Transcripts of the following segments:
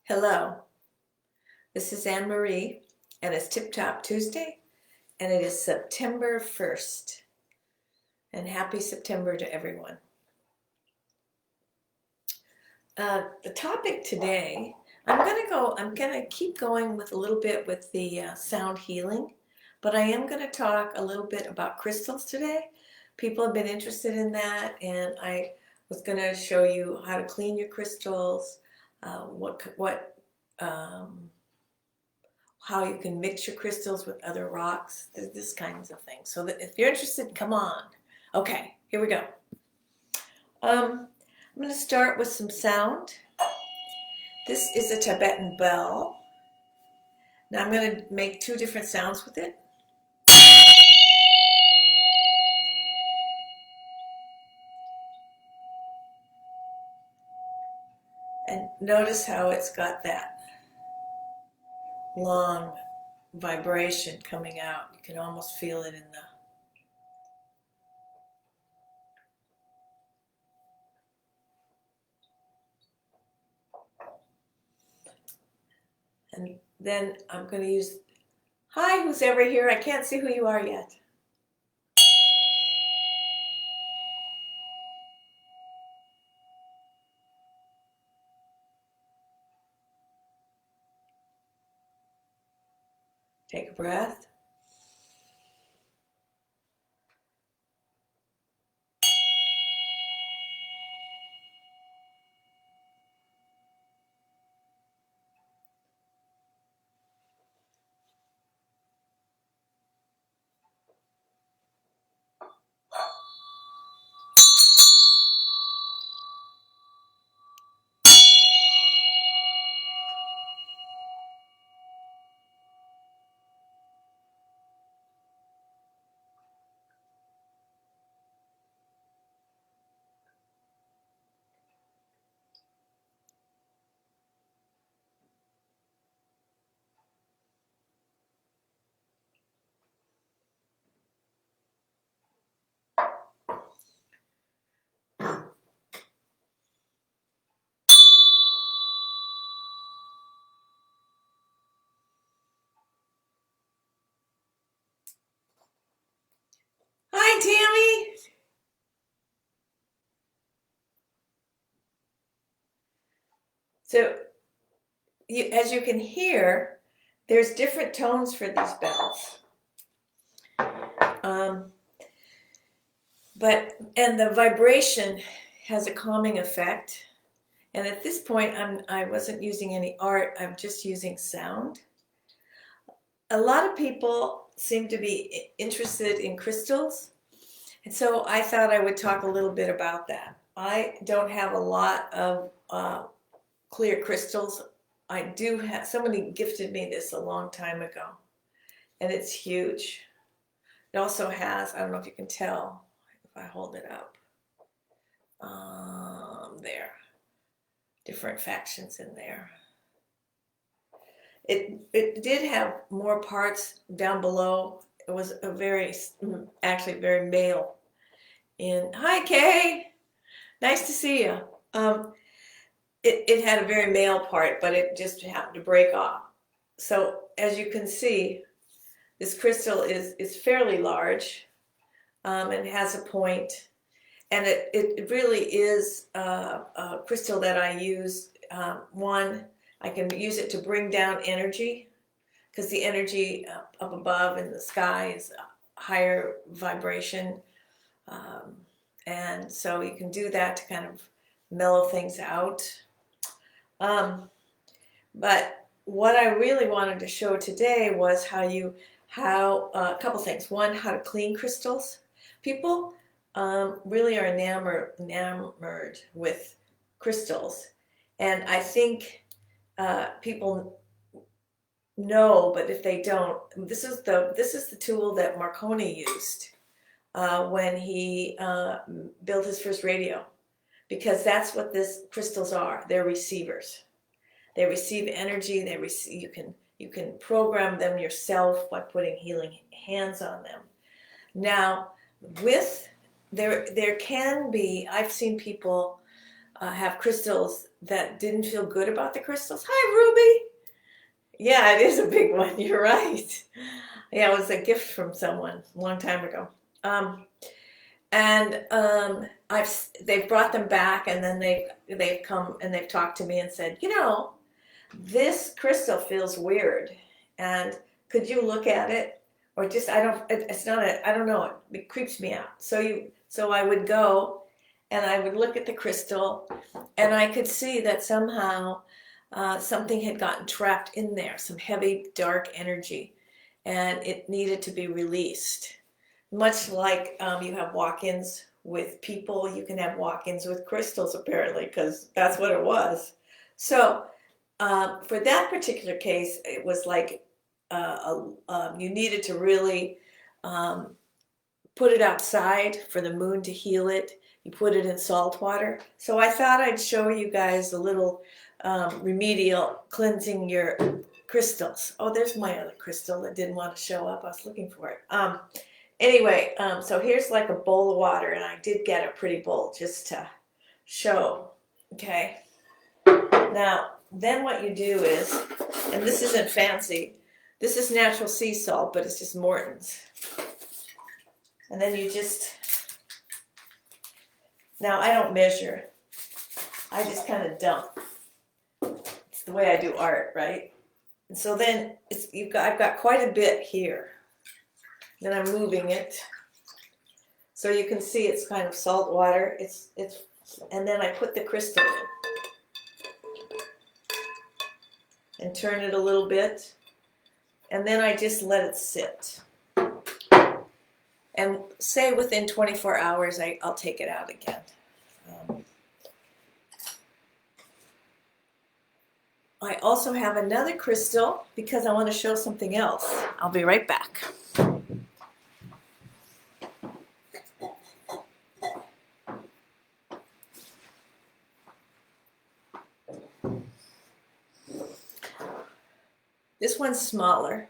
Hello, this is Anne Marie, and it's TipTop Tuesday, and it is September 1st. And happy September to everyone. The topic today, I'm gonna keep going with a little bit with the sound healing, but I am gonna talk a little bit about crystals today. People have been interested in that, and I was gonna show you how to clean your crystals, how you can mix your crystals with other rocks, this kinds of things. So that if you're interested, come on. Okay, here we go. I'm going to start with some sound. This is a Tibetan bell. Now I'm going to make two different sounds with it. And notice how it's got that long vibration coming out. You can almost feel it in the... And then I'm going to use... Hi, who's ever here? I can't see who you are yet. Take a breath. Hi, Tammy. So, as you can hear, there's different tones for these bells. And the vibration has a calming effect. And at this point, I wasn't using any art, I'm just using sound. A lot of people seem to be interested in crystals. And so I thought I would talk a little bit about that. I don't have a lot of clear crystals. I do have, somebody gifted me this a long time ago, and it's huge. It also has, I don't know if you can tell if I hold it up, there, different factions in there. It did have more parts down below. It was actually very male. And hi, Kay, nice to see you. It had a very male part, but it just happened to break off. So as you can see, this crystal is fairly large, and has a point, and it really is a crystal that I use. One, I can use it to bring down energy, because the energy up above in the sky is a higher vibration, and so you can do that to kind of mellow things out. But what I really wanted to show today was a couple things. One, how to clean crystals. People really are enamored with crystals, and I think people know, but if they don't, this is the tool that Marconi used when he built his first radio, because that's what these crystals are. They're receivers. They receive energy. You can program them yourself by putting healing hands on them. Now, there can be, I've seen people have crystals that didn't feel good about the crystals. Hi, Ruby. Yeah, it is a big one. You're right. Yeah, it was a gift from someone a long time ago. And they've brought them back, and then they've come and they've talked to me and said, this crystal feels weird, and could you look at it? Or just I don't know, it creeps me out. So I would go and I would look at the crystal, and I could see that somehow something had gotten trapped in there, some heavy dark energy, and it needed to be released. Much like you have walk-ins with people, you can have walk-ins with crystals, apparently, because that's what it was. So for that particular case, it was like you needed to really put it outside for the moon to heal it. You put it in salt water. So I thought I'd show you guys a little remedial cleansing your crystals. Oh, there's my other crystal that didn't want to show up. I was looking for it. Anyway, so here's like a bowl of water, and I did get a pretty bowl just to show. Okay. Now, then what you do is, and this isn't fancy, this is natural sea salt, but it's just Morton's. And then you just, now I don't measure, I just kind of dump. It's the way I do art, right? And so then I've got quite a bit here. Then I'm moving it. So you can see it's kind of salt water. And then I put the crystal in. And turn it a little bit. And then I just let it sit. And say within 24 hours, I'll take it out again. I also have another crystal because I want to show something else. I'll be right back. This one's smaller,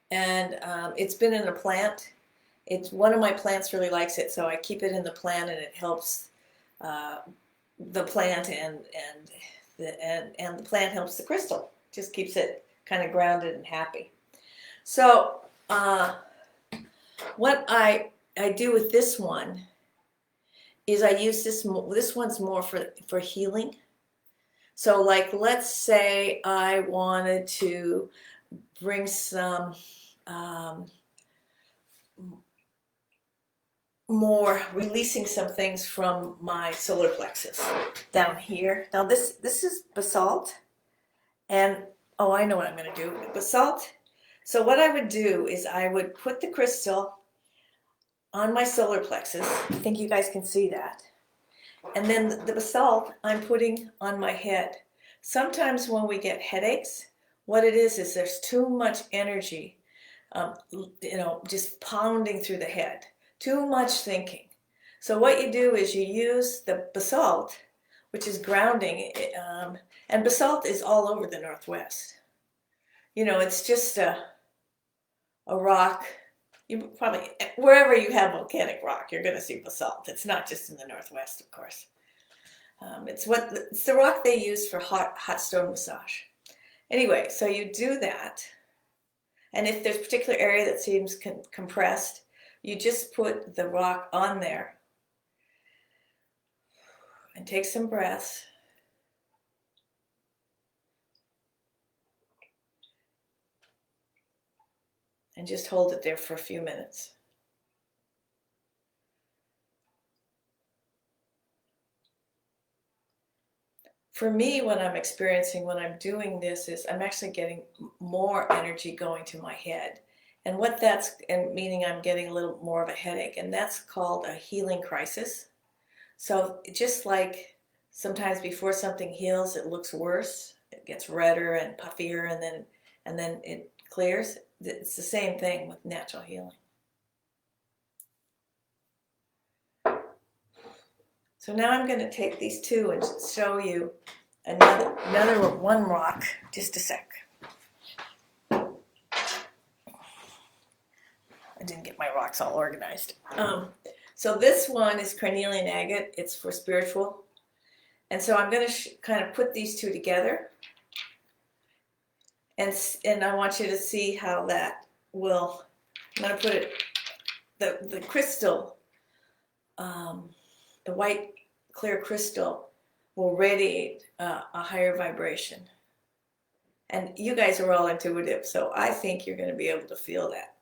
and it's been in a plant. It's one of my plants really likes it, so I keep it in the plant, and it helps the plant, and the plant helps the crystal. Just keeps it kind of grounded and happy. So what I do with this one is I use this one's more for healing. So like, let's say I wanted to bring some more, releasing some things from my solar plexus down here. Now this is basalt, and oh, I know what I'm going to do. Basalt. So what I would do is I would put the crystal on my solar plexus. I think you guys can see that. And then the basalt I'm putting on my head. Sometimes when we get headaches, what it is there's too much energy, just pounding through the head. Too much thinking. So what you do is you use the basalt, which is grounding, and basalt is all over the Northwest. It's just a rock. You probably, wherever you have volcanic rock, you're going to see basalt. It's not just in the Northwest, of course. It's the rock they use for hot stone massage. Anyway, so you do that, and if there's a particular area that seems compressed, you just put the rock on there and take some breaths. And just hold it there for a few minutes. For me, what I'm experiencing when I'm doing this is I'm actually getting more energy going to my head. And meaning I'm getting a little more of a headache, and that's called a healing crisis. So just like sometimes before something heals, it looks worse. It gets redder and puffier, and then it clears. It's the same thing with natural healing. So now I'm going to take these two and show you another one rock. Just a sec. I didn't get my rocks all organized. So this one is Carnelian Agate. It's for spiritual. And so I'm going to kind of put these two together, and I want you to see how that will. I'm going to put it, the crystal, the white clear crystal will radiate a higher vibration. And you guys are all intuitive, so I think you're going to be able to feel that.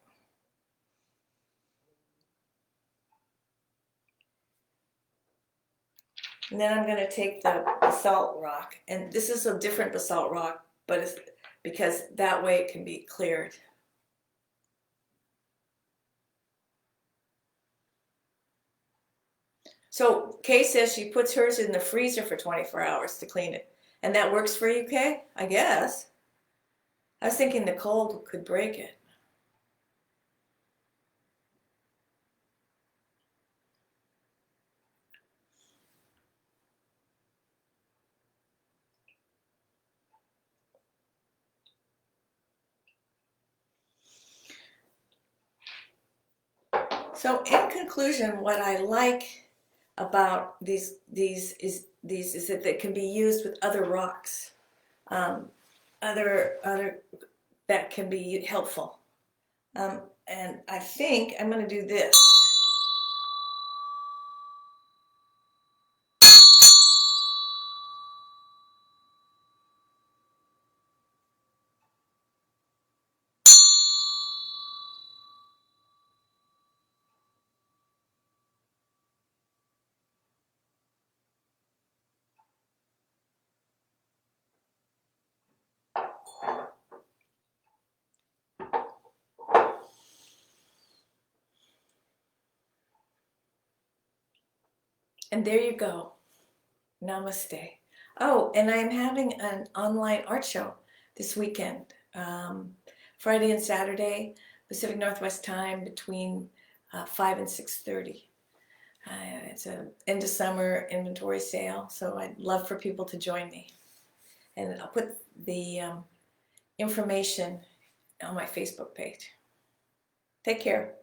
And then I'm going to take the basalt rock, and this is a different basalt rock, but it's because that way it can be cleared. So Kay says she puts hers in the freezer for 24 hours to clean it. And that works for you, Kay? I guess. I was thinking the cold could break it. So in conclusion, what I like about these is that they can be used with other rocks, other that can be helpful. And I think I'm going to do this. And there you go. Namaste. Oh, and I'm having an online art show this weekend, Friday and Saturday, Pacific Northwest time, between 5 and 6:30. It's an end of summer inventory sale, so I'd love for people to join me. And I'll put the information on my Facebook page. Take care.